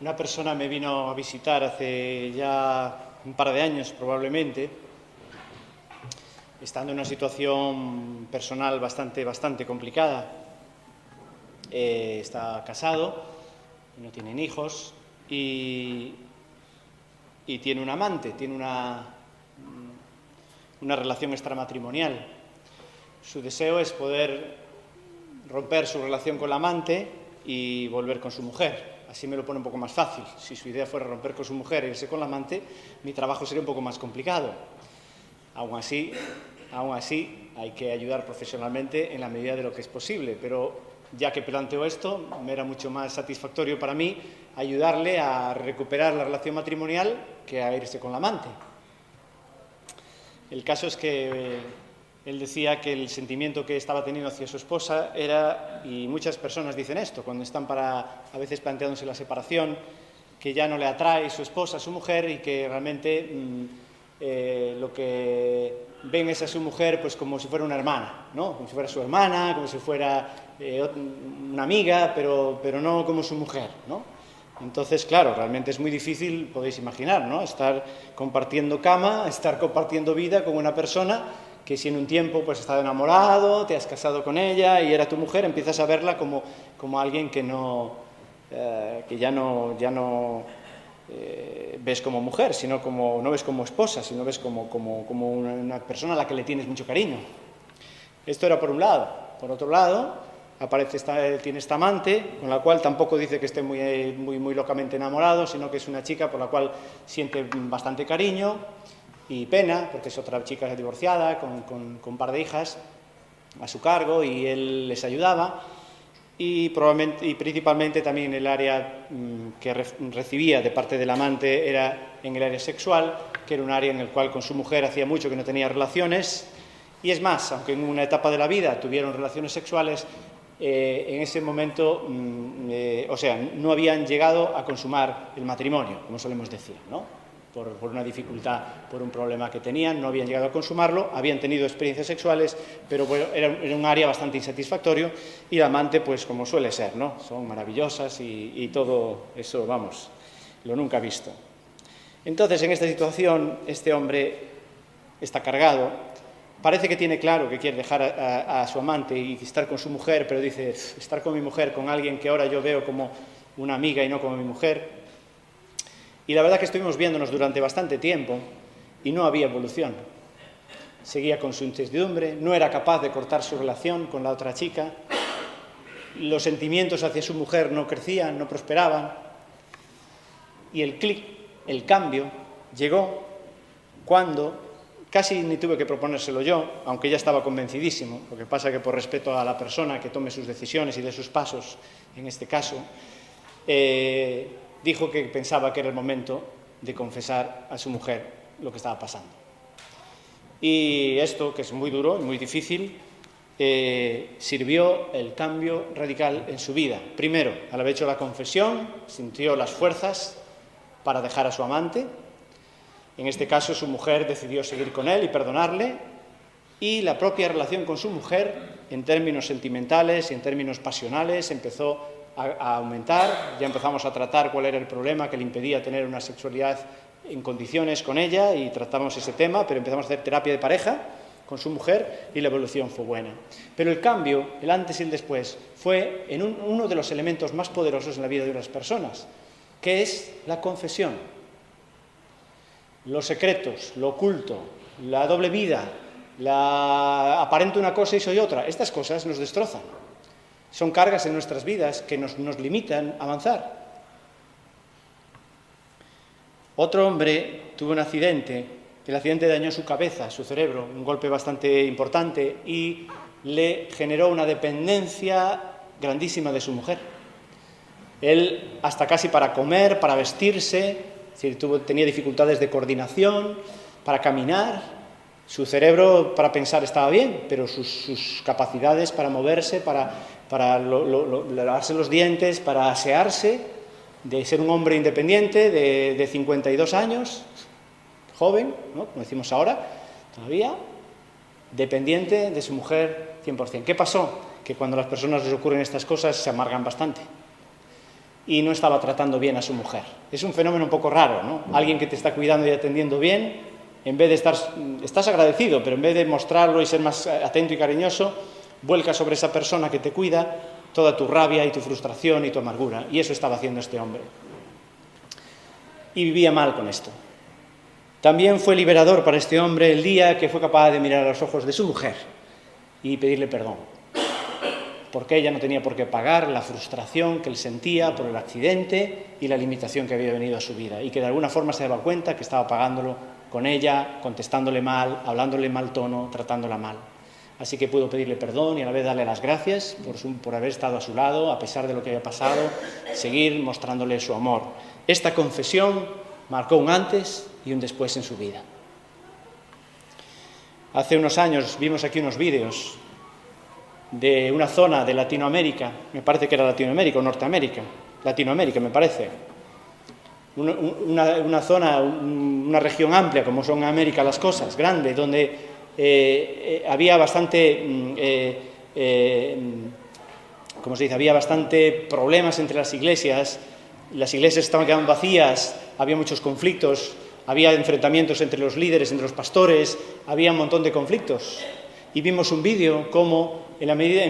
Una persona me vino a visitar hace ya un par de años, probablemente, estando en una situación personal bastante complicada. Está casado, no tienen hijos y tiene un amante, tiene una relación extramatrimonial. Su deseo es poder romper su relación con la amante y volver con su mujer. Así me lo pone un poco más fácil. Si su idea fuera romper con su mujer e irse con la amante, mi trabajo sería un poco más complicado. Aún así, hay que ayudar profesionalmente en la medida de lo que es posible, pero ya que planteo esto, me era mucho más satisfactorio para mí ayudarle a recuperar la relación matrimonial que a irse con la amante. El caso es que él decía que el sentimiento que estaba teniendo hacia su esposa era, y muchas personas dicen esto, cuando están a veces planteándose la separación, que ya no le atrae su esposa, su mujer, y que realmente lo que ven es a su mujer pues como si fuera una hermana, ¿no? Como si fuera su hermana, como si fuera una amiga, pero no como su mujer, ¿no? Entonces, claro, realmente es muy difícil, podéis imaginar, ¿no? Estar compartiendo cama, estar compartiendo vida con una persona que si en un tiempo pues has estado enamorado, te has casado con ella y era tu mujer, empiezas a verla como alguien que ya no ves como mujer, sino no ves como esposa, sino ves como una persona a la que le tienes mucho cariño. Esto era por un lado. Por otro lado, tiene esta amante, con la cual tampoco dice que esté muy locamente enamorado, sino que es una chica por la cual siente bastante cariño y pena, porque es otra chica divorciada, con un par de hijas a su cargo, y él les ayudaba, y principalmente también el área que recibía de parte del amante era en el área sexual, que era un área en el cual con su mujer hacía mucho que no tenía relaciones, y es más, aunque en una etapa de la vida tuvieron relaciones sexuales, en ese momento, no habían llegado a consumar el matrimonio, como solemos decir, ¿no? Por una dificultad, por un problema que tenían, no habían llegado a consumarlo, habían tenido experiencias sexuales, pero bueno, era un área bastante insatisfactorio, y la amante, pues como suele ser, ¿no? Son maravillosas y todo eso, vamos, lo nunca visto. Entonces, en esta situación, este hombre está cargado, parece que tiene claro que quiere dejar a su amante y estar con su mujer, pero dice, estar con mi mujer, con alguien que ahora yo veo como una amiga y no como mi mujer. Y la verdad que estuvimos viéndonos durante bastante tiempo y no había evolución. Seguía con su incertidumbre, no era capaz de cortar su relación con la otra chica, los sentimientos hacia su mujer no crecían, no prosperaban, y el clic, el cambio, llegó cuando casi ni tuve que proponérselo yo, aunque ya estaba convencidísimo. Lo que pasa que por respeto a la persona que tome sus decisiones y de sus pasos, en este caso, dijo que pensaba que era el momento de confesar a su mujer lo que estaba pasando. Y esto, que es muy duro y muy difícil, sirvió el cambio radical en su vida. Primero, al haber hecho la confesión, sintió las fuerzas para dejar a su amante. En este caso, su mujer decidió seguir con él y perdonarle, y la propia relación con su mujer, en términos sentimentales y en términos pasionales, empezó a aumentar. Ya empezamos a tratar cuál era el problema que le impedía tener una sexualidad en condiciones con ella, y tratamos ese tema, pero empezamos a hacer terapia de pareja con su mujer y la evolución fue buena. Pero el cambio, el antes y el después, fue en uno de los elementos más poderosos en la vida de unas personas, que es la confesión. Los secretos, lo oculto, la doble vida, aparento una cosa y soy otra, estas cosas nos destrozan. Son cargas en nuestras vidas que nos limitan a avanzar. Otro hombre tuvo un accidente. El accidente dañó su cabeza, su cerebro, un golpe bastante importante, y le generó una dependencia grandísima de su mujer. Él, hasta casi para comer, para vestirse, es decir, tenía dificultades de coordinación, para caminar. Su cerebro para pensar estaba bien, pero sus capacidades para moverse, para lavarse los dientes, para asearse, de ser un hombre independiente de 52 años, joven, ¿no? Como decimos ahora, todavía, dependiente de su mujer 100%. ¿Qué pasó? Que cuando a las personas les ocurren estas cosas se amargan bastante. y no estaba tratando bien a su mujer. Es un fenómeno un poco raro, ¿no? Alguien que te está cuidando y atendiendo bien, en vez de estás agradecido, pero en vez de mostrarlo y ser más atento y cariñoso, vuelca sobre esa persona que te cuida toda tu rabia y tu frustración y tu amargura. Y eso estaba haciendo este hombre. Y vivía mal con esto. También fue liberador para este hombre el día que fue capaz de mirar a los ojos de su mujer y pedirle perdón, porque ella no tenía por qué pagar la frustración que él sentía por el accidente y la limitación que había venido a su vida, y que de alguna forma se daba cuenta que estaba pagándolo con ella, contestándole mal, hablándole en mal tono, tratándola mal. Así que pudo pedirle perdón y a la vez darle las gracias por haber estado a su lado, a pesar de lo que había pasado, seguir mostrándole su amor. Esta confesión marcó un antes y un después en su vida. Hace unos años vimos aquí unos vídeos de una zona de Latinoamérica, me parece que era Latinoamérica o Norteamérica, Latinoamérica me parece, una zona, una región amplia, como son en América las cosas, grande, donde había bastante, ¿cómo se dice? Había bastante problemas entre las iglesias estaban quedando vacías, había muchos conflictos, había enfrentamientos entre los líderes, entre los pastores, había un montón de conflictos. Y vimos un vídeo como en la medida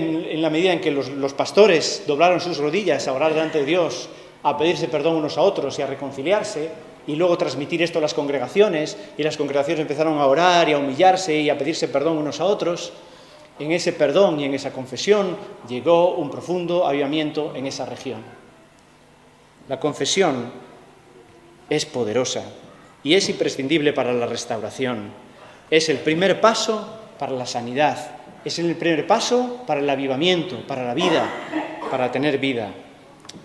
en que los pastores doblaron sus rodillas a orar delante de Dios, a pedirse perdón unos a otros y a reconciliarse, y luego transmitir esto a las congregaciones, y las congregaciones empezaron a orar y a humillarse y a pedirse perdón unos a otros. En ese perdón y en esa confesión llegó un profundo avivamiento en esa región. La confesión es poderosa y es imprescindible para la restauración. Es el primer paso para la sanidad, es el primer paso para el avivamiento, para la vida, para tener vida.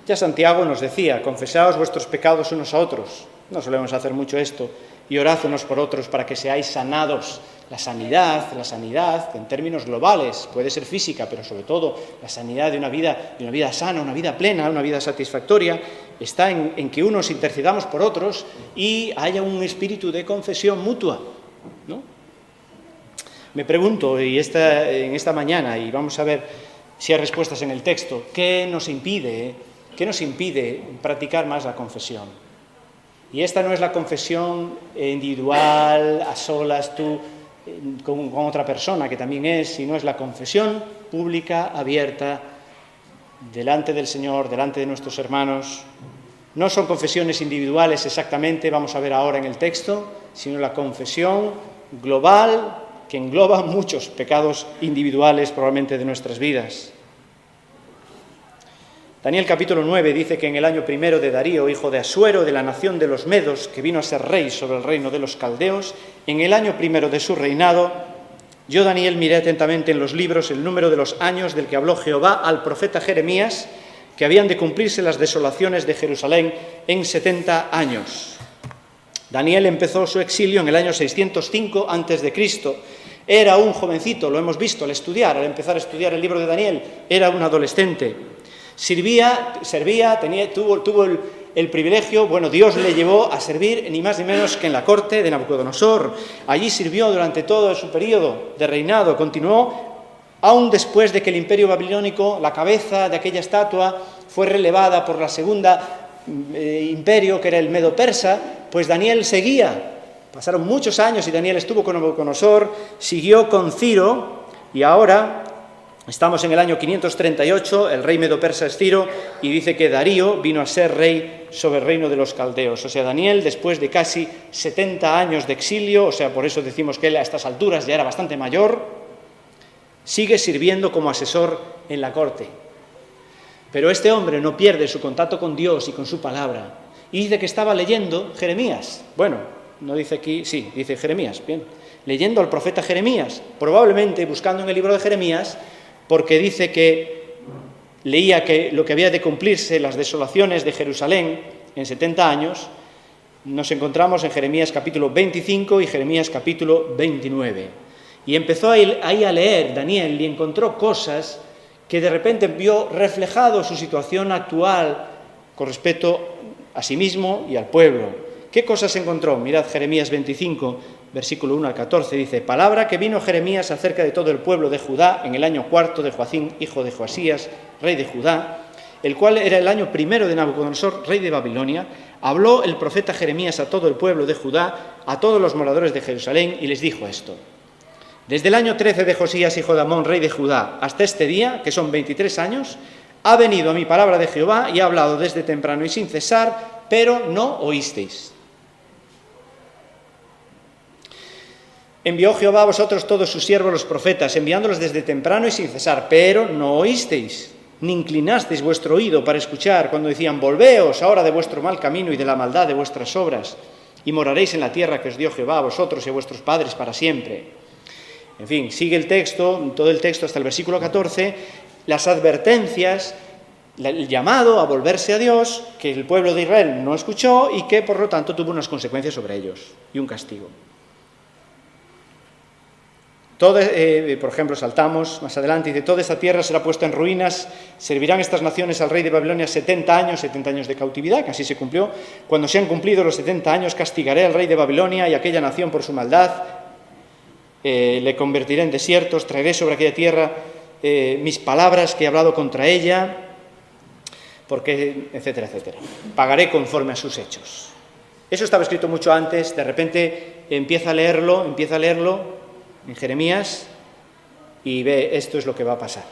Ya Santiago nos decía: confesaos vuestros pecados unos a otros. No solemos hacer mucho esto. Y orad unos por otros para que seáis sanados. La sanidad, en términos globales, puede ser física, pero sobre todo la sanidad de una vida sana, una vida plena, una vida satisfactoria, está en que unos intercedamos por otros y haya un espíritu de confesión mutua, ¿no? Me pregunto, en esta mañana, y vamos a ver si hay respuestas en el texto, ¿qué nos impide practicar más la confesión? Y esta no es la confesión individual, a solas, tú con otra persona, que también es, sino es la confesión pública, abierta, delante del Señor, delante de nuestros hermanos. No son confesiones individuales exactamente, vamos a ver ahora en el texto, sino la confesión global que engloba muchos pecados individuales probablemente de nuestras vidas. Daniel capítulo 9 dice que en el año primero de Darío, hijo de Asuero, de la nación de los Medos, que vino a ser rey sobre el reino de los caldeos, en el año primero de su reinado, yo, Daniel, miré atentamente en los libros el número de los años del que habló Jehová al profeta Jeremías, que habían de cumplirse las desolaciones de Jerusalén en 70 años. Daniel empezó su exilio en el año 605 a.C., era un jovencito, lo hemos visto al empezar a estudiar el libro de Daniel, era un adolescente. Tuvo el privilegio, Dios le llevó a servir ni más ni menos que en la corte de Nabucodonosor. Allí sirvió durante todo su periodo de reinado, continuó, aún después de que el imperio babilónico, la cabeza de aquella estatua, fue relevada por la segunda imperio, que era el medo-persa, pues Daniel seguía. Pasaron muchos años y Daniel estuvo con Nabucodonosor, siguió con Ciro, y ahora estamos en el año 538, el rey medo-persa es Ciro, y dice que Darío vino a ser rey sobre el reino de los caldeos. O sea, Daniel, después de casi 70 años de exilio, o sea, por eso decimos que él a estas alturas ya era bastante mayor, sigue sirviendo como asesor en la corte. Pero este hombre no pierde su contacto con Dios y con su palabra. Y dice que estaba leyendo Jeremías. No dice aquí, sí, dice Jeremías, bien. Leyendo al profeta Jeremías, probablemente buscando en el libro de Jeremías, porque dice que leía que lo que había de cumplirse, las desolaciones de Jerusalén en 70 años, nos encontramos en Jeremías capítulo 25 y Jeremías capítulo 29. Y empezó ahí a leer Daniel y encontró cosas que de repente vio reflejado su situación actual con respecto a sí mismo y al pueblo. ¿Qué cosas encontró? Mirad Jeremías 25, versículo 1 al 14, dice: palabra que vino Jeremías acerca de todo el pueblo de Judá en el año cuarto de Joacim, hijo de Joasías, rey de Judá, el cual era el año primero de Nabucodonosor, rey de Babilonia, habló el profeta Jeremías a todo el pueblo de Judá, a todos los moradores de Jerusalén, y les dijo esto: desde el año 13 de Josías, hijo de Amón, rey de Judá, hasta este día, que son 23 años, ha venido a mí palabra de Jehová y ha hablado desde temprano y sin cesar, pero no oísteis. Envió Jehová a vosotros todos sus siervos los profetas, enviándolos desde temprano y sin cesar, pero no oísteis, ni inclinasteis vuestro oído para escuchar cuando decían: volveos ahora de vuestro mal camino y de la maldad de vuestras obras, y moraréis en la tierra que os dio Jehová a vosotros y a vuestros padres para siempre. En fin, sigue el texto, todo el texto hasta el versículo 14, las advertencias, el llamado a volverse a Dios, que el pueblo de Israel no escuchó y que por lo tanto tuvo unas consecuencias sobre ellos y un castigo. Por ejemplo, saltamos más adelante, dice: toda esta tierra será puesta en ruinas, servirán estas naciones al rey de Babilonia 70 años de cautividad, que así se cumplió. Cuando se han cumplido los 70 años, castigaré al rey de Babilonia y a aquella nación por su maldad, le convertiré en desiertos, traeré sobre aquella tierra mis palabras que he hablado contra ella, porque, etcétera, etcétera. Pagaré conforme a sus hechos. Eso estaba escrito mucho antes, de repente empieza a leerlo en Jeremías y ve, esto es lo que va a pasar.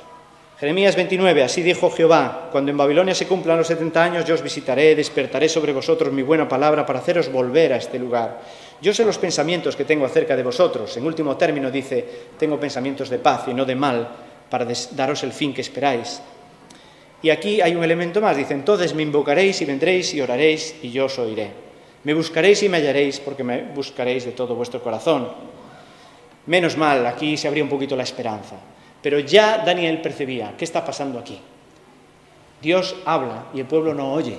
Jeremías 29, así dijo Jehová: cuando en Babilonia se cumplan los 70 años, yo os visitaré, despertaré sobre vosotros mi buena palabra para haceros volver a este lugar. Yo sé los pensamientos que tengo acerca de vosotros. En último término dice: tengo pensamientos de paz y no de mal, para daros el fin que esperáis. Y aquí hay un elemento más, dice: entonces me invocaréis y vendréis y oraréis y yo os oiré. Me buscaréis y me hallaréis, porque me buscaréis de todo vuestro corazón. Menos mal, aquí se abría un poquito la esperanza. Pero ya Daniel percibía: ¿qué está pasando aquí? Dios habla y el pueblo no oye.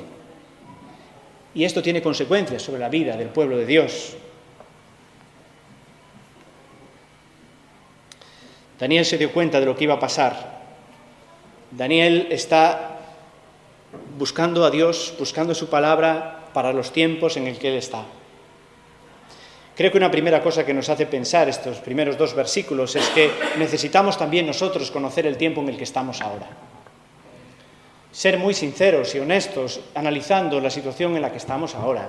Y esto tiene consecuencias sobre la vida del pueblo de Dios. Daniel se dio cuenta de lo que iba a pasar. Daniel está buscando a Dios, buscando su palabra para los tiempos en el que él está. Creo que una primera cosa que nos hace pensar estos primeros 2 versículos es que necesitamos también nosotros conocer el tiempo en el que estamos ahora. Ser muy sinceros y honestos analizando la situación en la que estamos ahora.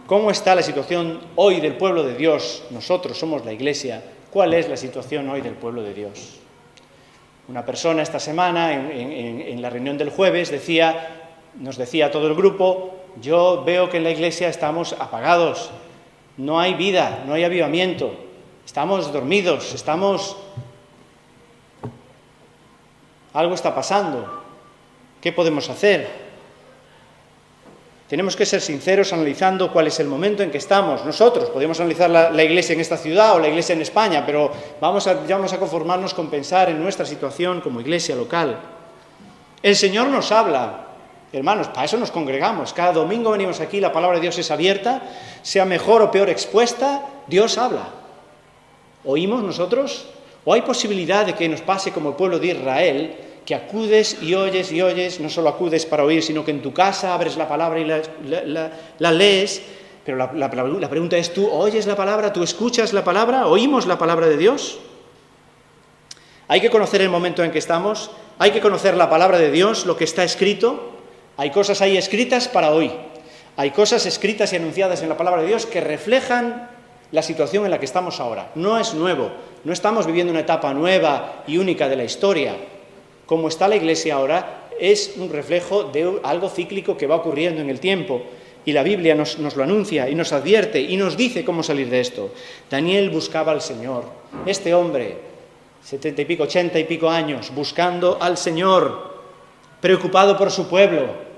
¿Cómo está la situación hoy del pueblo de Dios? Nosotros somos la Iglesia. ¿Cuál es la situación hoy del pueblo de Dios? Una persona esta semana, en la reunión del jueves, nos decía a todo el grupo: yo veo que en la Iglesia estamos apagados, no hay vida, no hay avivamiento, estamos dormidos, algo está pasando. ¿Qué podemos hacer? Tenemos que ser sinceros analizando cuál es el momento en que estamos. Nosotros podemos analizar la Iglesia en esta ciudad o la Iglesia en España, pero vamos a conformarnos con pensar en nuestra situación como Iglesia local. El Señor nos habla. Hermanos, para eso nos congregamos. Cada domingo venimos aquí, la palabra de Dios es abierta, sea mejor o peor expuesta, Dios habla. ¿Oímos nosotros? ¿O hay posibilidad de que nos pase como el pueblo de Israel, que acudes y oyes, no solo acudes para oír, sino que en tu casa abres la palabra y la lees? Pero la pregunta es: ¿tú oyes la palabra? ¿Tú escuchas la palabra? ¿Oímos la palabra de Dios? Hay que conocer el momento en que estamos, hay que conocer la palabra de Dios, lo que está escrito. Hay cosas ahí escritas para hoy. Hay cosas escritas y anunciadas en la palabra de Dios que reflejan la situación en la que estamos ahora. No es nuevo, no estamos viviendo una etapa nueva y única de la historia. Como está la Iglesia ahora, es un reflejo de algo cíclico que va ocurriendo en el tiempo. Y la Biblia nos lo anuncia y nos advierte y nos dice cómo salir de esto. Daniel buscaba al Señor. Este hombre, 70 y pico, 80 y pico años, buscando al Señor, preocupado por su pueblo,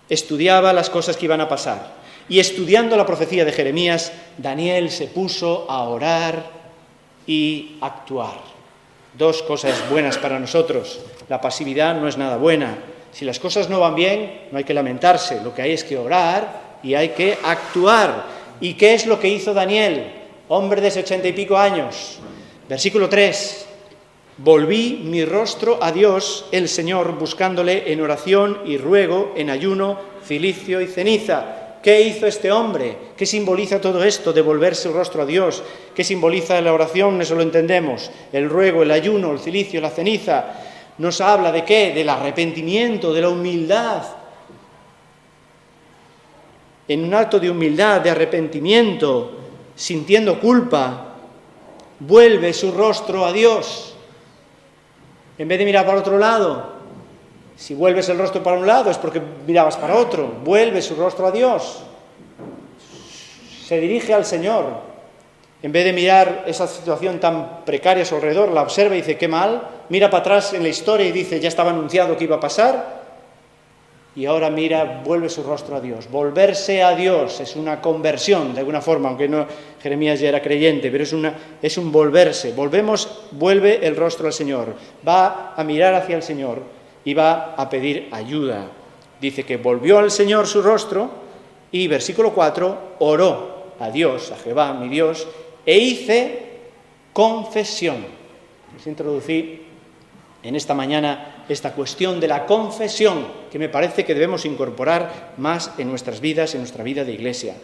estudiaba las cosas que iban a pasar. Y estudiando la profecía de Jeremías, Daniel se puso a orar y actuar. 2 cosas buenas para nosotros. La pasividad no es nada buena. Si las cosas no van bien, no hay que lamentarse. Lo que hay es que orar y hay que actuar. ¿Y qué es lo que hizo Daniel, hombre de 80 y pico años? Versículo 3. Volví mi rostro a Dios, el Señor, buscándole en oración y ruego, en ayuno, cilicio y ceniza. ¿Qué hizo este hombre? ¿Qué simboliza todo esto de volver su rostro a Dios? ¿Qué simboliza la oración? Eso lo entendemos. El ruego, el ayuno, el cilicio, la ceniza. Nos habla ¿de qué? Del arrepentimiento, de la humildad. En un acto de humildad, de arrepentimiento, sintiendo culpa, vuelve su rostro a Dios. En vez de mirar para otro lado, si vuelves el rostro para un lado es porque mirabas para otro. Vuelve su rostro a Dios. Se dirige al Señor. En vez de mirar esa situación tan precaria a su alrededor, la observa y dice, qué mal. Mira para atrás en la historia y dice, ya estaba anunciado que iba a pasar. Y ahora vuelve su rostro a Dios. Volverse a Dios es una conversión, de alguna forma, aunque no, Jeremías ya era creyente, pero es un volverse. Vuelve el rostro al Señor. Va a mirar hacia el Señor y va a pedir ayuda. Dice que volvió al Señor su rostro y, versículo 4, oró a Dios, a Jehová, mi Dios, e hice confesión. Les introducí en esta mañana esta cuestión de la confesión, que me parece que debemos incorporar más en nuestras vidas, en nuestra vida de iglesia.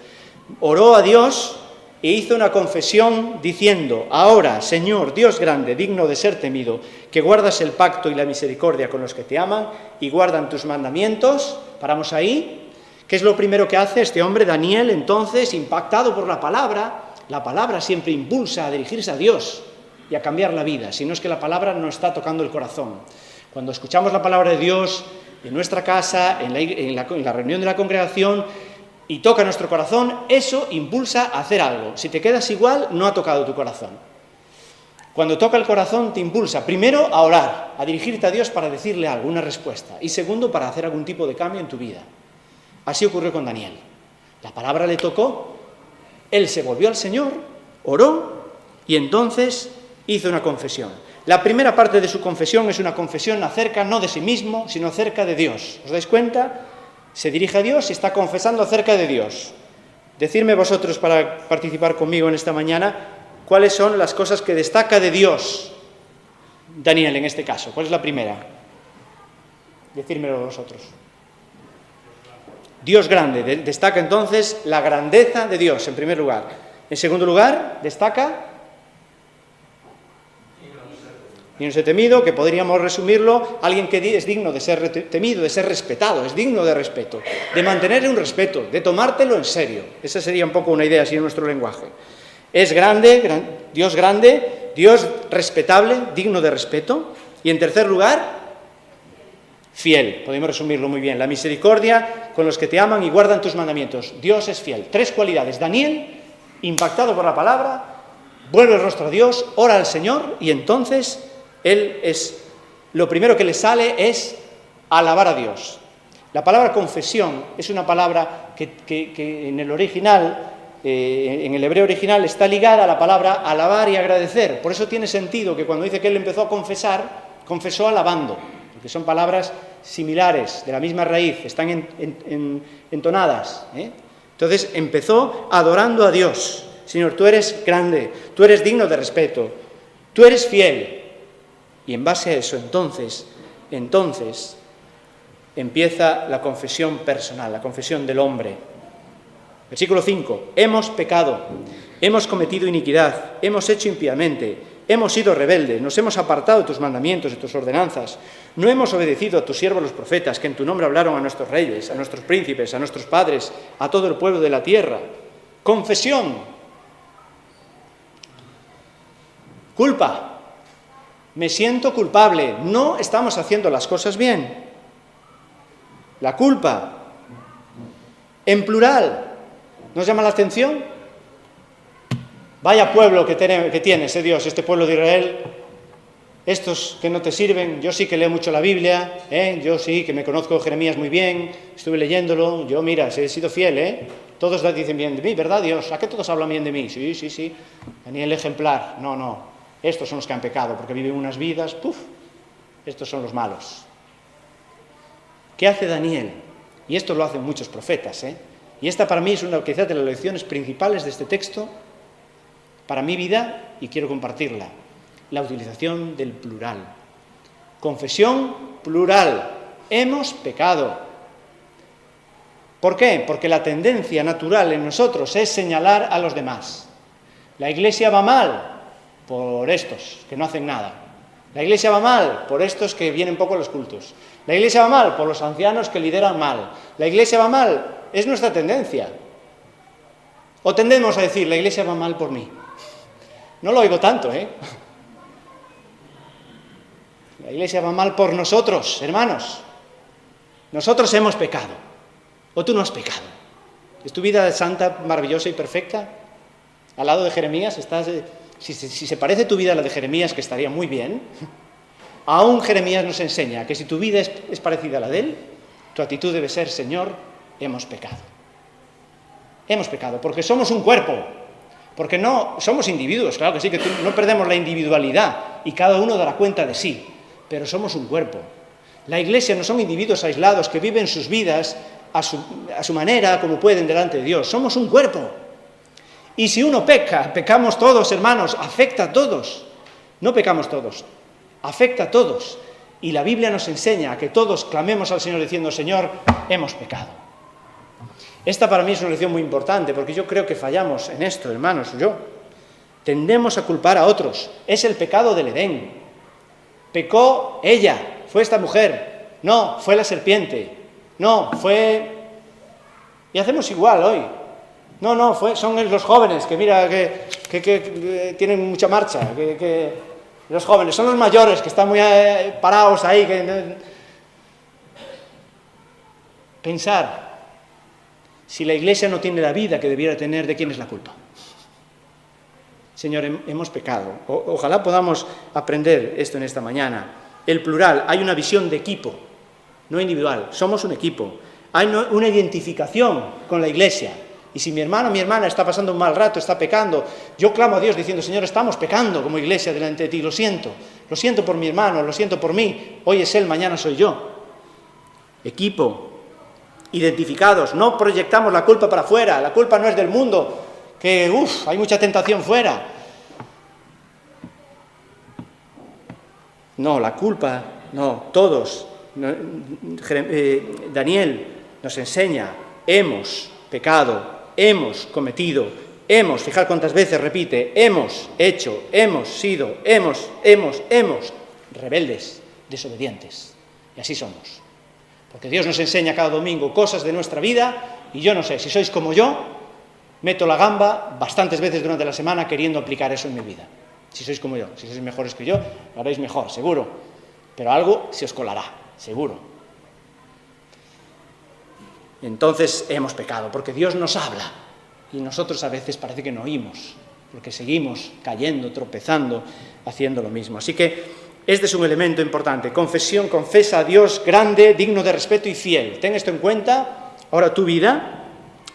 Oró a Dios e hizo una confesión diciendo, ahora, Señor, Dios grande, digno de ser temido, que guardas el pacto y la misericordia con los que te aman y guardan tus mandamientos. Paramos ahí. ¿Qué es lo primero que hace este hombre, Daniel, entonces, impactado por la palabra? La palabra siempre impulsa a dirigirse a Dios y a cambiar la vida, si no es que la palabra no está tocando el corazón. Cuando escuchamos la palabra de Dios en nuestra casa, en la reunión de la congregación, y toca nuestro corazón, eso impulsa a hacer algo. Si te quedas igual, no ha tocado tu corazón. Cuando toca el corazón, te impulsa, primero, a orar, a dirigirte a Dios para decirle algo, una respuesta, y segundo, para hacer algún tipo de cambio en tu vida. Así ocurrió con Daniel. La palabra le tocó, él se volvió al Señor, oró, y entonces hizo una confesión. La primera parte de su confesión es una confesión acerca no de sí mismo, sino acerca de Dios. ¿Os dais cuenta? Se dirige a Dios y está confesando acerca de Dios. Decidme vosotros, para participar conmigo en esta mañana, cuáles son las cosas que destaca de Dios Daniel en este caso. ¿Cuál es la primera? Decídmelo vosotros. Dios grande. Destaca entonces la grandeza de Dios, en primer lugar. En segundo lugar, destaca digno de ser temido, que podríamos resumirlo, alguien que es digno de ser temido, de ser respetado, es digno de respeto, de mantener un respeto, de tomártelo en serio. Esa sería un poco una idea así en nuestro lenguaje. Es grande, Dios respetable, digno de respeto. Y en tercer lugar, fiel. Podemos resumirlo muy bien. La misericordia con los que te aman y guardan tus mandamientos. Dios es fiel. 3 cualidades. Daniel, impactado por la palabra, vuelve el rostro a Dios, ora al Señor y entonces lo primero que le sale es alabar a Dios. La palabra confesión es una palabra que en el original, en el hebreo original, está ligada a la palabra alabar y agradecer. Por eso tiene sentido que cuando dice que él empezó a confesar, confesó alabando, porque son palabras similares, de la misma raíz, están entonadas. Entonces empezó adorando a Dios. Señor, tú eres grande, tú eres digno de respeto, tú eres fiel. Y en base a eso, entonces, empieza la confesión personal, la confesión del hombre. Versículo 5. Hemos pecado, hemos cometido iniquidad, hemos hecho impíamente, hemos sido rebeldes, nos hemos apartado de tus mandamientos y tus ordenanzas, no hemos obedecido a tus siervos los profetas, que en tu nombre hablaron a nuestros reyes, a nuestros príncipes, a nuestros padres, a todo el pueblo de la tierra. Confesión. Culpa. Me siento culpable, no estamos haciendo las cosas bien. La culpa, en plural, ¿nos llama la atención? Vaya pueblo que tienes, Dios, este pueblo de Israel, estos que no te sirven. Yo sí que leo mucho la Biblia, yo sí que me conozco Jeremías muy bien, estuve leyéndolo, yo mira, he sido fiel, todos dicen bien de mí, ¿verdad, Dios? ¿A qué todos hablan bien de mí? Sí, Daniel ejemplar, no. Estos son los que han pecado, porque viven unas vidas, estos son los malos. ¿Qué hace Daniel? Y esto lo hacen muchos profetas, y esta para mí es una quizás de las lecciones principales de este texto, para mi vida, y quiero compartirla, la utilización del plural. Confesión plural. Hemos pecado. ¿Por qué? Porque la tendencia natural en nosotros es señalar a los demás. La iglesia va mal por estos, que no hacen nada. La iglesia va mal por estos que vienen poco a los cultos. La iglesia va mal por los ancianos que lideran mal. La iglesia va mal, es nuestra tendencia. O tendemos a decir, la iglesia va mal por mí. No lo oigo tanto, ¿eh? La iglesia va mal por nosotros, hermanos. Nosotros hemos pecado. O tú no has pecado. ¿Es tu vida santa, maravillosa y perfecta? Al lado de Jeremías estás... Si se parece tu vida a la de Jeremías, que estaría muy bien, aún Jeremías nos enseña que si tu vida es parecida a la de él, tu actitud debe ser, Señor, hemos pecado. Hemos pecado, porque somos un cuerpo, porque no somos individuos, claro que sí, que no perdemos la individualidad y cada uno dará cuenta de sí, pero somos un cuerpo. La iglesia no son individuos aislados que viven sus vidas a su manera, como pueden delante de Dios. Somos un cuerpo. Y si uno peca, pecamos todos, hermanos, afecta a todos. No pecamos todos, afecta a todos. Y la Biblia nos enseña a que todos clamemos al Señor diciendo, Señor, hemos pecado. Esta para mí es una lección muy importante, porque yo creo que fallamos en esto, hermanos, tendemos a culpar a otros. Es el pecado del Edén. Pecó ella, fue esta mujer. No, fue la serpiente. No, fue... Y hacemos igual hoy. No, son los jóvenes, que mira, que tienen mucha marcha, que los jóvenes, son los mayores, que están muy parados ahí. Pensar, si la iglesia no tiene la vida que debiera tener, ¿de quién es la culpa? Señor, hemos pecado. Ojalá podamos aprender esto en esta mañana. El plural, hay una visión de equipo, no individual, somos un equipo. Hay una identificación con la iglesia. Y si mi hermano o mi hermana está pasando un mal rato, está pecando, yo clamo a Dios diciendo, Señor, estamos pecando como iglesia delante de ti, lo siento por mi hermano, lo siento por mí, hoy es él, mañana soy yo. Equipo, identificados, no proyectamos la culpa para afuera, la culpa no es del mundo, que hay mucha tentación fuera. No, la culpa, no, todos. Daniel nos enseña, hemos pecado, hemos cometido, fijad cuántas veces repite, hemos hecho, hemos sido, hemos, rebeldes, desobedientes. Y así somos. Porque Dios nos enseña cada domingo cosas de nuestra vida, y yo no sé, si sois como yo, meto la gamba bastantes veces durante la semana queriendo aplicar eso en mi vida. Si sois como yo, si sois mejores que yo, lo haréis mejor, seguro. Pero algo se os colará, seguro. Entonces hemos pecado, porque Dios nos habla y nosotros a veces parece que no oímos, porque seguimos cayendo, tropezando, haciendo lo mismo. Así que este es un elemento importante. Confesión, confesa a Dios grande, digno de respeto y fiel. Ten esto en cuenta. Ahora tu vida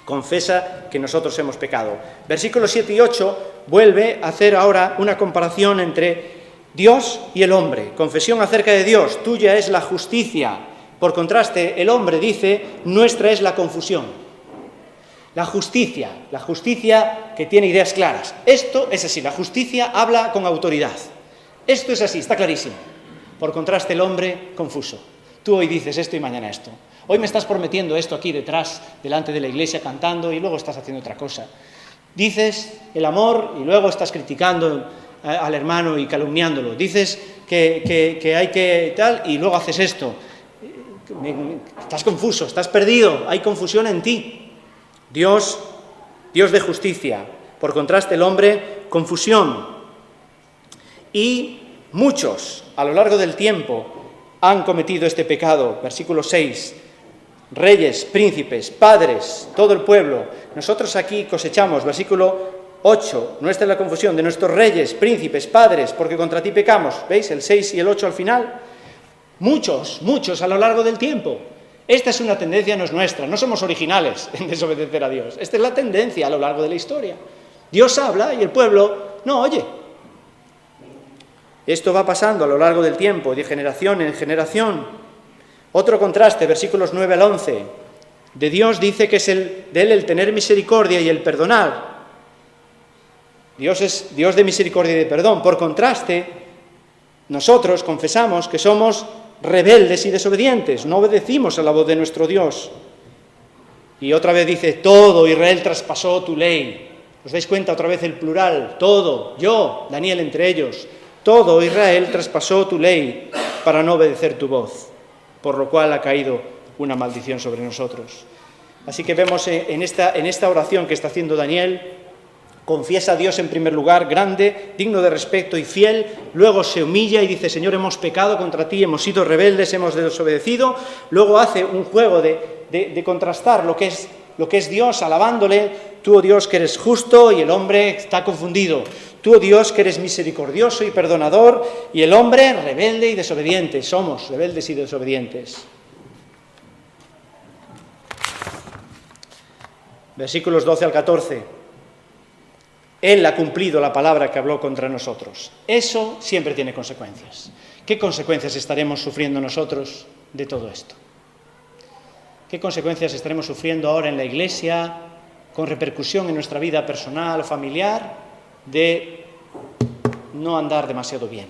confesa que nosotros hemos pecado. Versículos 7 y 8 vuelve a hacer ahora una comparación entre Dios y el hombre. Confesión acerca de Dios, tuya es la justicia. Por contraste, el hombre dice, nuestra es la confusión. La justicia que tiene ideas claras. Esto es así, la justicia habla con autoridad. Esto es así, está clarísimo. Por contraste, el hombre confuso. Tú hoy dices esto y mañana esto. Hoy me estás prometiendo esto aquí detrás, delante de la iglesia, cantando, y luego estás haciendo otra cosa. Dices el amor y luego estás criticando al hermano y calumniándolo. Dices que hay que tal y luego haces esto. Estás confuso, estás perdido, hay confusión en ti. Dios de justicia. Por contraste, el hombre, confusión. Y muchos, a lo largo del tiempo, han cometido este pecado. Versículo 6. Reyes, príncipes, padres, todo el pueblo. Nosotros aquí cosechamos, versículo 8. Nuestra es la confusión de nuestros reyes, príncipes, padres, porque contra ti pecamos. ¿Veis? El 6 y el 8 al final. Muchos a lo largo del tiempo. Esta es una tendencia, no es nuestra, no somos originales en desobedecer a Dios. Esta es la tendencia a lo largo de la historia. Dios habla y el pueblo no oye. Esto va pasando a lo largo del tiempo, de generación en generación. Otro contraste, versículos 9 al 11. De Dios dice que es de Él el tener misericordia y el perdonar. Dios es Dios de misericordia y de perdón. Por contraste, nosotros confesamos que somos rebeldes y desobedientes, no obedecimos a la voz de nuestro Dios. Y otra vez dice, todo Israel traspasó tu ley. ¿Os dais cuenta otra vez el plural? Todo, yo, Daniel entre ellos. Todo Israel traspasó tu ley para no obedecer tu voz, por lo cual ha caído una maldición sobre nosotros. Así que vemos en esta oración que está haciendo Daniel, confiesa a Dios en primer lugar, grande, digno de respeto y fiel, luego se humilla y dice, Señor, hemos pecado contra ti, hemos sido rebeldes, hemos desobedecido, luego hace un juego de contrastar lo que es Dios, alabándole, tú, oh Dios, que eres justo y el hombre está confundido, tú, oh Dios, que eres misericordioso y perdonador y el hombre rebelde y desobediente, somos rebeldes y desobedientes. Versículos 12 al 14. Él ha cumplido la palabra que habló contra nosotros. Eso siempre tiene consecuencias. ¿Qué consecuencias estaremos sufriendo nosotros de todo esto? ¿Qué consecuencias estaremos sufriendo ahora en la Iglesia, con repercusión en nuestra vida personal o familiar, de no andar demasiado bien?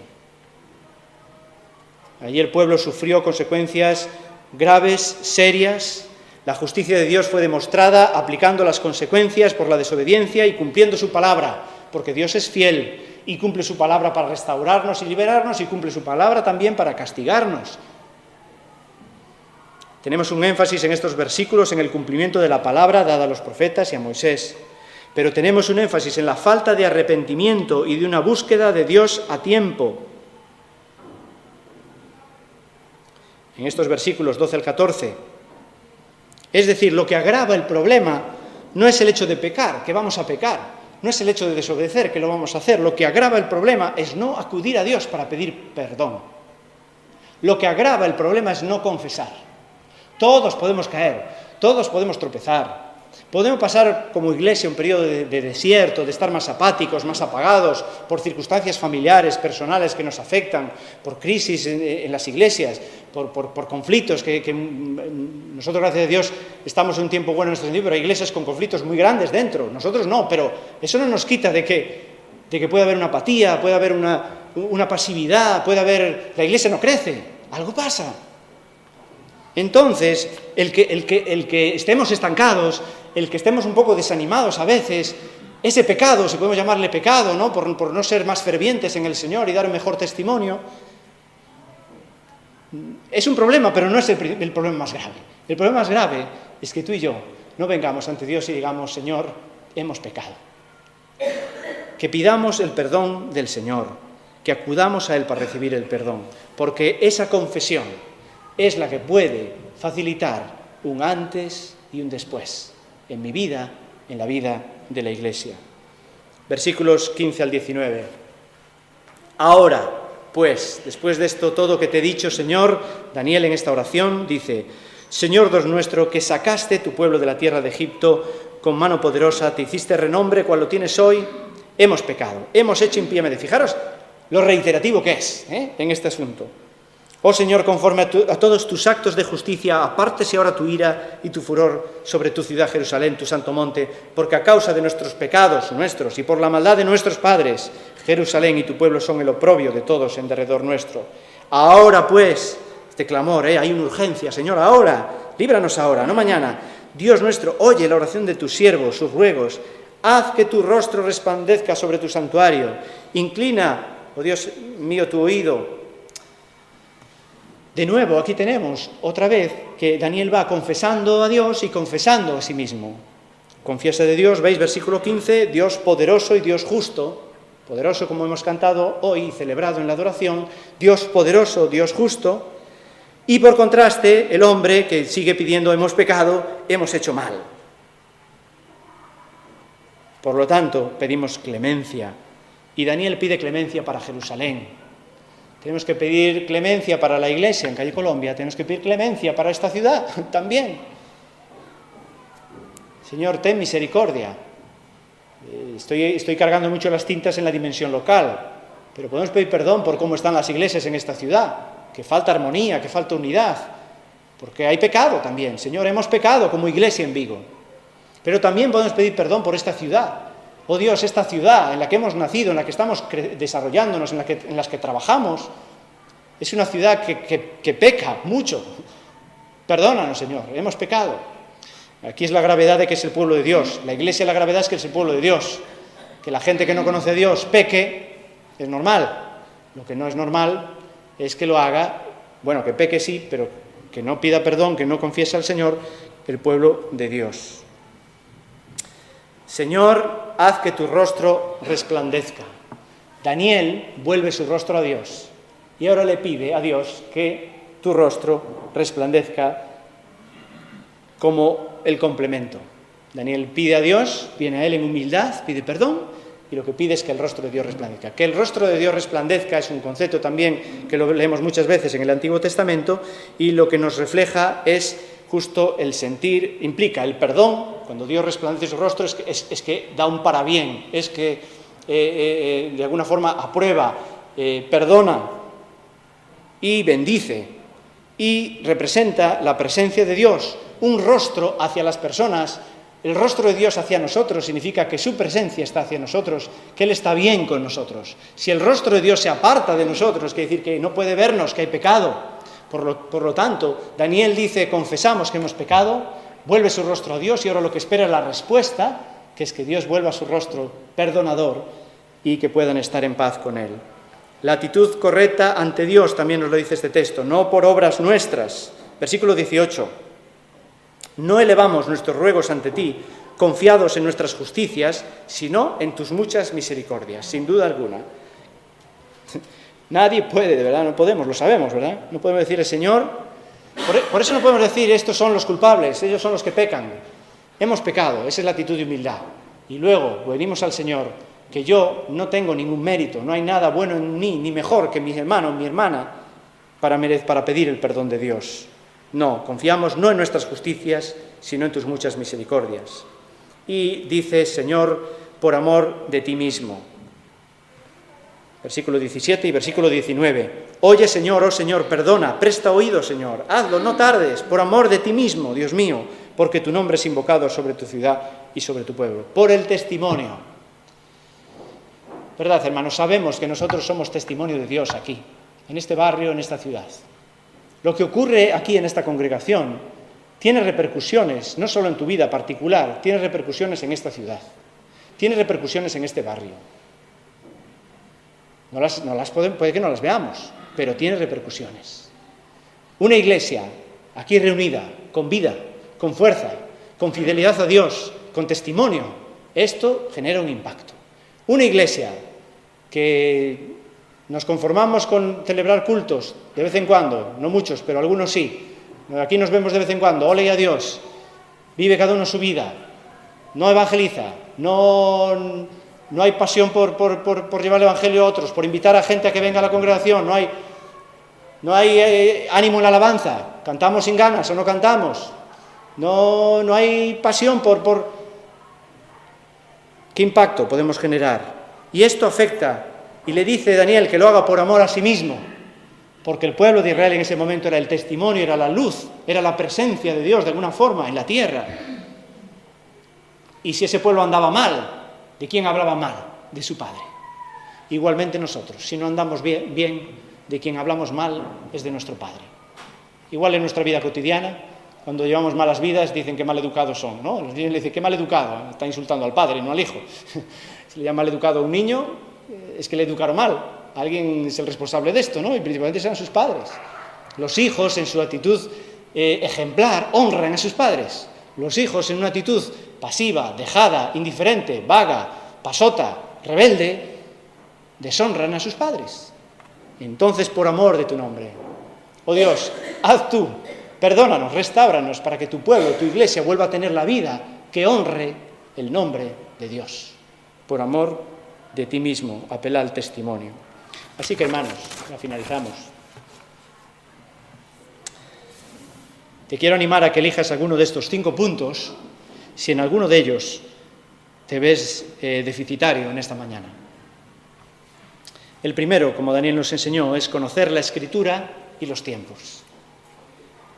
Allí el pueblo sufrió consecuencias graves, serias. La justicia de Dios fue demostrada aplicando las consecuencias por la desobediencia y cumpliendo su palabra, porque Dios es fiel y cumple su palabra para restaurarnos y liberarnos y cumple su palabra también para castigarnos. Tenemos un énfasis en estos versículos en el cumplimiento de la palabra dada a los profetas y a Moisés, pero tenemos un énfasis en la falta de arrepentimiento y de una búsqueda de Dios a tiempo. En estos versículos 12 al 14, es decir, lo que agrava el problema no es el hecho de pecar, que vamos a pecar, no es el hecho de desobedecer, que lo vamos a hacer. Lo que agrava el problema es no acudir a Dios para pedir perdón. Lo que agrava el problema es no confesar. Todos podemos caer, todos podemos tropezar. Podemos pasar como iglesia un periodo de desierto, de estar más apáticos, más apagados, por circunstancias familiares, personales que nos afectan, por crisis en las iglesias, por conflictos que nosotros, gracias a Dios, estamos en un tiempo bueno en este sentido, pero hay iglesias con conflictos muy grandes dentro. Nosotros no, pero eso no nos quita de que puede haber una apatía, puede haber una pasividad, la iglesia no crece, algo pasa. Entonces, el que estemos estancados, el que estemos un poco desanimados a veces, ese pecado, si podemos llamarle pecado, ¿no? Por no ser más fervientes en el Señor y dar un mejor testimonio, es un problema, pero no es el problema más grave. El problema más grave es que tú y yo no vengamos ante Dios y digamos, Señor, hemos pecado. Que pidamos el perdón del Señor, que acudamos a Él para recibir el perdón, porque esa confesión es la que puede facilitar un antes y un después en mi vida, en la vida de la Iglesia. Versículos 15 al 19. Ahora, pues, después de esto todo que te he dicho, Señor, Daniel en esta oración dice, Señor Dios nuestro, que sacaste tu pueblo de la tierra de Egipto con mano poderosa, te hiciste renombre cual lo tienes hoy, hemos pecado, hemos hecho impíamente. Fijaros lo reiterativo que es en este asunto. Oh Señor, conforme a todos tus actos de justicia, apártese ahora tu ira y tu furor sobre tu ciudad Jerusalén, tu santo monte, porque a causa de nuestros pecados, nuestros, y por la maldad de nuestros padres, Jerusalén y tu pueblo son el oprobio de todos en derredor nuestro. Ahora pues, este clamor, hay una urgencia, Señor, ahora, líbranos ahora, no mañana. Dios nuestro, oye la oración de tus siervos, sus ruegos, haz que tu rostro resplandezca sobre tu santuario, inclina, oh Dios mío, tu oído. De nuevo, aquí tenemos otra vez que Daniel va confesando a Dios y confesando a sí mismo. Confiesa de Dios, veis, versículo 15, Dios poderoso y Dios justo, poderoso como hemos cantado hoy, celebrado en la adoración, Dios poderoso, Dios justo, y por contraste, el hombre que sigue pidiendo, hemos pecado, hemos hecho mal. Por lo tanto, pedimos clemencia, y Daniel pide clemencia para Jerusalén. Tenemos que pedir clemencia para la Iglesia en Calle Colombia, tenemos que pedir clemencia para esta ciudad también. Señor, ten misericordia. Estoy cargando mucho las tintas en la dimensión local, pero podemos pedir perdón por cómo están las iglesias en esta ciudad, que falta armonía, que falta unidad, porque hay pecado también. Señor, hemos pecado como iglesia en Vigo, pero también podemos pedir perdón por esta ciudad. Oh Dios, esta ciudad en la que hemos nacido, en la que estamos desarrollándonos, en las que trabajamos, es una ciudad que peca mucho. Perdónanos, Señor, hemos pecado. Aquí es la gravedad de que es el pueblo de Dios. La Iglesia, la gravedad es que es el pueblo de Dios. Que la gente que no conoce a Dios peque, es normal. Lo que no es normal es que lo haga, bueno, que peque sí, pero que no pida perdón, que no confiese al Señor, el pueblo de Dios. Señor, haz que tu rostro resplandezca. Daniel vuelve su rostro a Dios y ahora le pide a Dios que tu rostro resplandezca como el complemento. Daniel pide a Dios, viene a él en humildad, pide perdón y lo que pide es que el rostro de Dios resplandezca. Que el rostro de Dios resplandezca es un concepto también que lo leemos muchas veces en el Antiguo Testamento y lo que nos refleja es justo el sentir, implica el perdón. Cuando Dios resplandece su rostro es que da un parabién, es que de alguna forma aprueba, perdona y bendice y representa la presencia de Dios, un rostro hacia las personas. El rostro de Dios hacia nosotros significa que su presencia está hacia nosotros, que Él está bien con nosotros. Si el rostro de Dios se aparta de nosotros, quiere decir que no puede vernos, que hay pecado. Por lo tanto, Daniel dice, confesamos que hemos pecado, vuelve su rostro a Dios y ahora lo que espera es la respuesta, que es que Dios vuelva su rostro perdonador y que puedan estar en paz con Él. La actitud correcta ante Dios también nos lo dice este texto, no por obras nuestras. Versículo 18. No elevamos nuestros ruegos ante ti, confiados en nuestras justicias, sino en tus muchas misericordias, sin duda alguna. Nadie puede, de verdad, no podemos, lo sabemos, ¿verdad? No podemos decir, el Señor, por eso no podemos decir, estos son los culpables, ellos son los que pecan. Hemos pecado, esa es la actitud de humildad. Y luego venimos al Señor, que yo no tengo ningún mérito, no hay nada bueno en mí, ni mejor que mi hermano o mi hermana, para pedir el perdón de Dios. No, confiamos no en nuestras justicias, sino en tus muchas misericordias. Y dice, Señor, por amor de ti mismo. Versículo 17 y versículo 19. Oye, Señor, oh Señor, perdona, presta oído, Señor, hazlo, no tardes, por amor de ti mismo, Dios mío, porque tu nombre es invocado sobre tu ciudad y sobre tu pueblo. Por el testimonio. ¿Verdad, hermanos? Sabemos que nosotros somos testimonio de Dios aquí, en este barrio, en esta ciudad. Lo que ocurre aquí en esta congregación tiene repercusiones, no solo en tu vida particular, tiene repercusiones en esta ciudad, tiene repercusiones en este barrio. Puede que no las veamos, pero tiene repercusiones. Una iglesia aquí reunida, con vida, con fuerza, con fidelidad a Dios, con testimonio, esto genera un impacto. Una iglesia que nos conformamos con celebrar cultos de vez en cuando, no muchos, pero algunos sí. Aquí nos vemos de vez en cuando, ole a Dios, vive cada uno su vida, no evangeliza, no hay pasión por llevar el evangelio a otros, por invitar a gente a que venga a la congregación, no hay ánimo en la alabanza, cantamos sin ganas o no cantamos, no hay pasión por... ¿Qué impacto podemos generar? Y esto afecta. Y le dice Daniel que lo haga por amor a sí mismo, porque el pueblo de Israel en ese momento era el testimonio, era la luz, era la presencia de Dios de alguna forma en la tierra. Y si ese pueblo andaba mal, ¿de quién hablaba mal? De su padre. Igualmente nosotros, si no andamos bien, de quien hablamos mal es de nuestro padre. Igual en nuestra vida cotidiana, cuando llevamos malas vidas, dicen que mal educados son, ¿no? Los niños le dicen que mal educado, está insultando al padre, no al hijo. Si le llama mal educado a un niño, es que le educaron mal. Alguien es el responsable de esto, ¿no? Y principalmente serán sus padres. Los hijos, en su actitud ejemplar, honran a sus padres. Los hijos, en una actitud pasiva, dejada, indiferente, vaga, pasota, rebelde, deshonran a sus padres. Entonces, por amor de tu nombre, oh Dios, haz tú, perdónanos, restáuranos, para que tu pueblo, tu iglesia, vuelva a tener la vida que honre el nombre de Dios. Por amor de ti mismo, apela al testimonio. Así que, hermanos, ya finalizamos. Te quiero animar a que elijas alguno de estos 5 puntos, si en alguno de ellos te ves deficitario en esta mañana. El primero, como Daniel nos enseñó, es conocer la Escritura y los tiempos.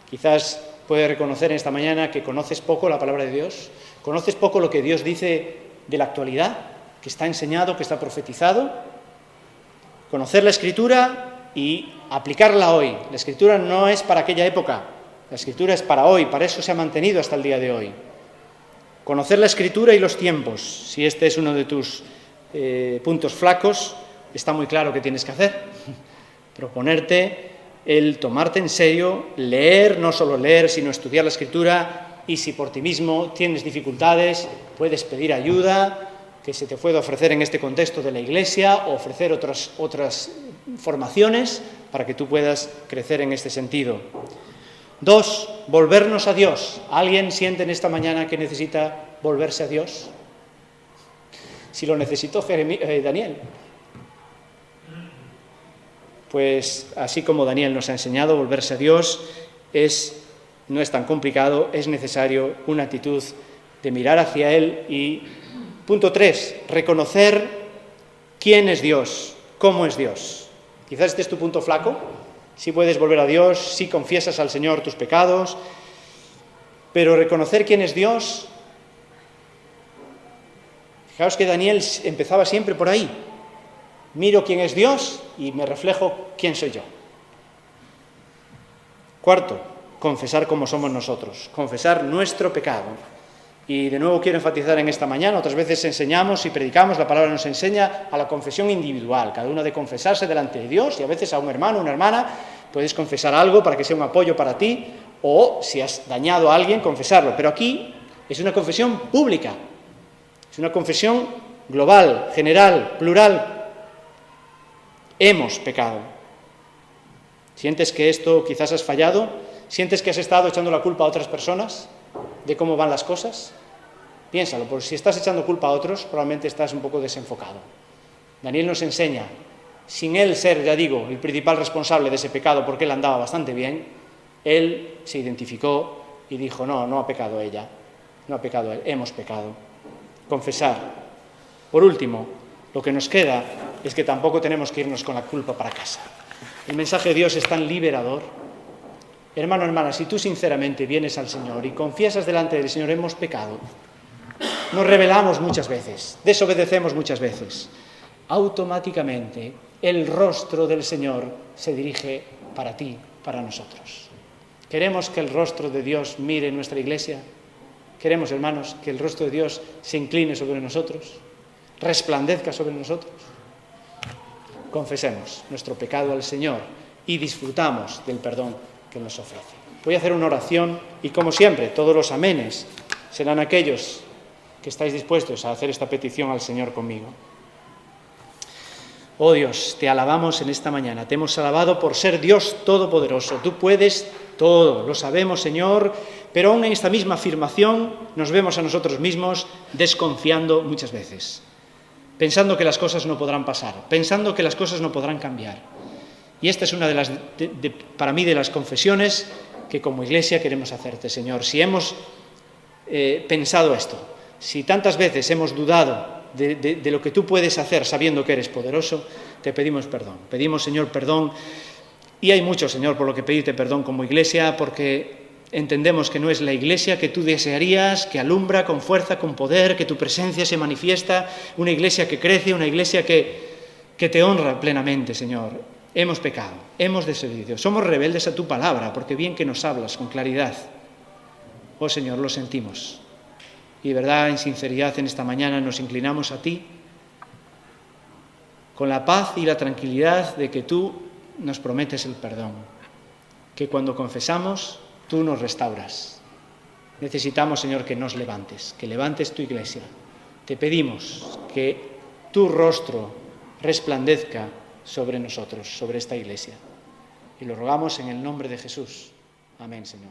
Quizás puedes reconocer en esta mañana que conoces poco la palabra de Dios, conoces poco lo que Dios dice de la actualidad, que está enseñado, que está profetizado. Conocer la Escritura y aplicarla hoy. La Escritura no es para aquella época, la Escritura es para hoy, para eso se ha mantenido hasta el día de hoy. Conocer la Escritura y los tiempos. Si este es uno de tus puntos flacos, está muy claro qué tienes que hacer. proponerte el tomarte en serio, leer, no solo leer, sino estudiar la Escritura, y si por ti mismo tienes dificultades, puedes pedir ayuda que se te pueda ofrecer en este contexto de la Iglesia, o ofrecer otras formaciones para que tú puedas crecer en este sentido. 2, volvernos a Dios. ¿Alguien siente en esta mañana que necesita volverse a Dios? Si lo necesitó Daniel. Pues así como Daniel nos ha enseñado, volverse a Dios no es tan complicado, es necesario una actitud de mirar hacia Él. Y punto 3, reconocer quién es Dios, cómo es Dios. Quizás este es tu punto flaco. Sí puedes volver a Dios, sí confiesas al Señor tus pecados, pero reconocer quién es Dios. Fijaos que Daniel empezaba siempre por ahí. Miro quién es Dios y me reflejo quién soy yo. 4, confesar cómo somos nosotros, confesar nuestro pecado. Y de nuevo quiero enfatizar en esta mañana, otras veces enseñamos y predicamos, la palabra nos enseña a la confesión individual, cada uno de confesarse delante de Dios, y a veces a un hermano, una hermana, puedes confesar algo para que sea un apoyo para ti, o si has dañado a alguien, confesarlo. Pero aquí es una confesión pública, es una confesión global, general, plural. Hemos pecado. ¿Sientes que esto quizás has fallado? ¿Sientes que has estado echando la culpa a otras personas de cómo van las cosas? Piénsalo, porque si estás echando culpa a otros, probablemente estás un poco desenfocado. Daniel nos enseña, sin él ser, ya digo, el principal responsable de ese pecado, porque él andaba bastante bien, él se identificó y dijo, no ha pecado ella, no ha pecado él, hemos pecado. Confesar. Por último, lo que nos queda es que tampoco tenemos que irnos con la culpa para casa. El mensaje de Dios es tan liberador. Hermano, hermana, si tú sinceramente vienes al Señor y confiesas delante del Señor, hemos pecado, nos rebelamos muchas veces, desobedecemos muchas veces, automáticamente el rostro del Señor se dirige para ti, para nosotros. ¿Queremos que el rostro de Dios mire nuestra iglesia? ¿Queremos, hermanos, que el rostro de Dios se incline sobre nosotros, resplandezca sobre nosotros? Confesemos nuestro pecado al Señor y disfrutamos del perdón que nos ofrece. Voy a hacer una oración y, como siempre, todos los amenes serán aquellos que estáis dispuestos a hacer esta petición al Señor conmigo. Oh Dios, te alabamos en esta mañana, te hemos alabado por ser Dios todopoderoso. Tú puedes todo, lo sabemos, Señor, pero aún en esta misma afirmación nos vemos a nosotros mismos desconfiando muchas veces, pensando que las cosas no podrán pasar, pensando que las cosas no podrán cambiar. Y esta es una de las, para mí, de las confesiones que como Iglesia queremos hacerte, Señor. Si hemos pensado esto, si tantas veces hemos dudado de lo que tú puedes hacer sabiendo que eres poderoso, te pedimos perdón. Pedimos, Señor, perdón. Y hay mucho, Señor, por lo que pedirte perdón como Iglesia, porque entendemos que no es la Iglesia que tú desearías, que alumbra con fuerza, con poder, que tu presencia se manifiesta, una Iglesia que crece, una Iglesia que te honra plenamente, Señor. Hemos pecado, hemos desobedecido, somos rebeldes a tu palabra, porque bien que nos hablas con claridad. Oh Señor, lo sentimos. Y de verdad, en sinceridad, en esta mañana nos inclinamos a ti con la paz y la tranquilidad de que tú nos prometes el perdón, que cuando confesamos, tú nos restauras. Necesitamos, Señor, que nos levantes, que levantes tu Iglesia. Te pedimos que tu rostro resplandezca sobre nosotros, sobre esta Iglesia. Y lo rogamos en el nombre de Jesús. Amén, Señor.